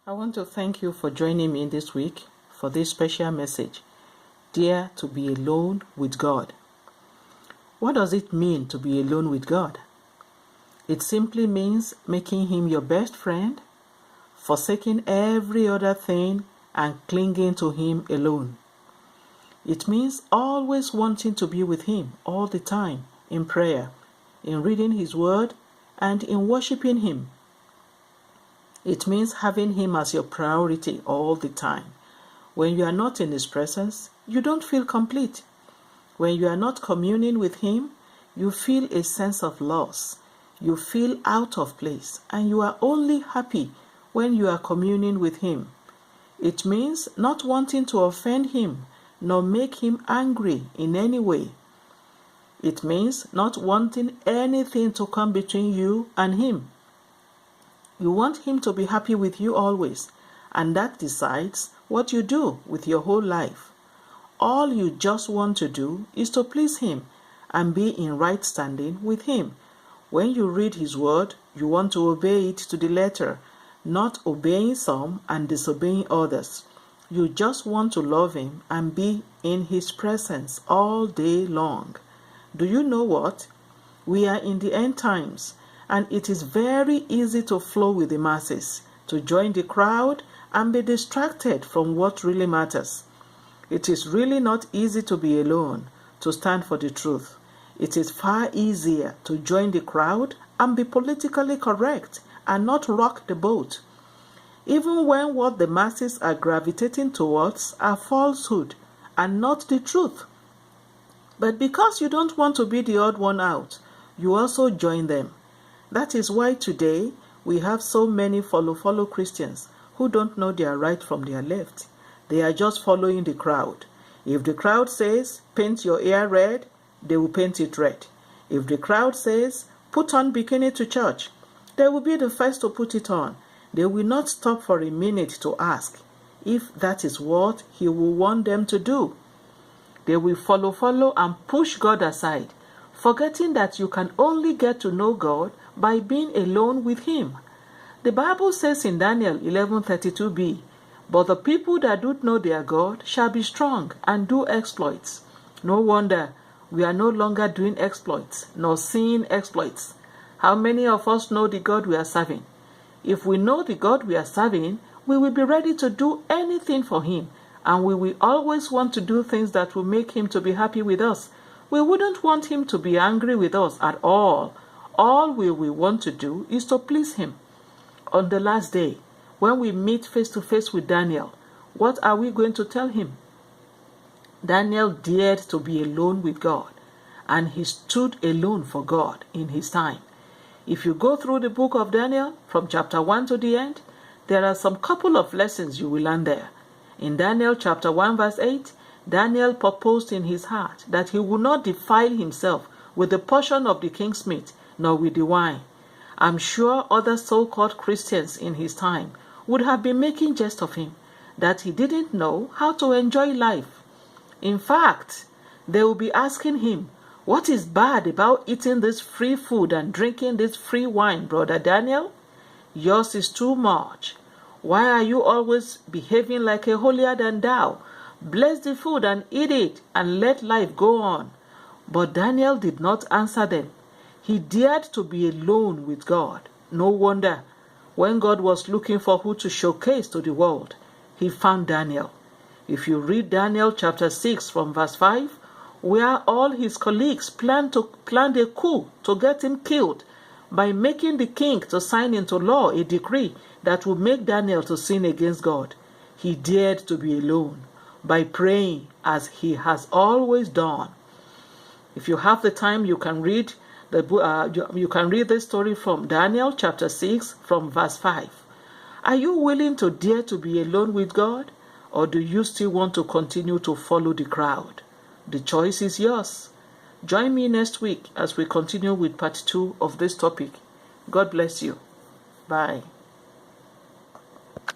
I want to thank you for joining me this week for this special message, Dare to be alone with God. What does it mean to be alone with God? It simply means making Him your best friend, forsaking every other thing and clinging to Him alone. It means always wanting to be with Him all the time in prayer, in reading His Word, and in worshiping Him. It means having Him as your priority all the time. When you are not in His presence, you don't feel complete. When you are not communing with Him, you feel a sense of loss. You feel out of place, and you are only happy when you are communing with Him. It means not wanting to offend Him, nor make Him angry in any way. It means not wanting anything to come between you and Him. You want Him to be happy with you always, and that decides what you do with your whole life. All you just want to do is to please Him and be in right standing with Him. When you read His Word, you want to obey it to the letter, not obeying some and disobeying others. You just want to love Him and be in His presence all day long. Do you know what? We are in the end times, and it is very easy to flow with the masses, to join the crowd and be distracted from what really matters. It is really not easy to be alone, to stand for the truth. It is far easier to join the crowd and be politically correct and not rock the boat, even when what the masses are gravitating towards are falsehood and not the truth. But because you don't want to be the odd one out, you also join them. That is why today we have so many follow Christians who don't know their right from their left. They are just following the crowd. If the crowd says, paint your hair red, they will paint it red. If the crowd says, put on bikini to church, they will be the first to put it on. They will not stop for a minute to ask if that is what He will want them to do. They will follow and push God aside, forgetting that you can only get to know God by being alone with Him. The Bible says in Daniel 11:32b, but the people that do know their God shall be strong and do exploits. No wonder we are no longer doing exploits, nor seeing exploits. How many of us know the God we are serving? If we know the God we are serving, we will be ready to do anything for Him, and we will always want to do things that will make Him to be happy with us. We wouldn't want Him to be angry with us at all. All we will want to do is to please Him. On the last day, when we meet face to face with Daniel, what are we going to tell him? Daniel dared to be alone with God, and he stood alone for God in his time. If you go through the book of Daniel, from chapter 1 to the end, there are some couple of lessons you will learn there. In Daniel chapter 1 verse 8, Daniel purposed in his heart that he would not defile himself with the portion of the king's meat, nor with the wine. I'm sure other so-called Christians in his time would have been making jest of him, that he didn't know how to enjoy life. In fact, they will be asking him, what is bad about eating this free food and drinking this free wine, Brother Daniel? Yours is too much. Why are you always behaving like a holier than thou? Bless the food and eat it, and let life go on. But Daniel did not answer them. He dared to be alone with God. No wonder, when God was looking for who to showcase to the world, He found Daniel. If you read Daniel chapter 6 from verse 5, where all his colleagues planned a coup to get him killed by making the king to sign into law a decree that would make Daniel to sin against God, he dared to be alone by praying as he has always done. If you have the time, you can read this story from Daniel chapter 6 from verse 5. Are you willing to dare to be alone with God, or do you still want to continue to follow the crowd? The choice is yours. Join me next week as we continue with part 2 of this topic. God bless you. Bye.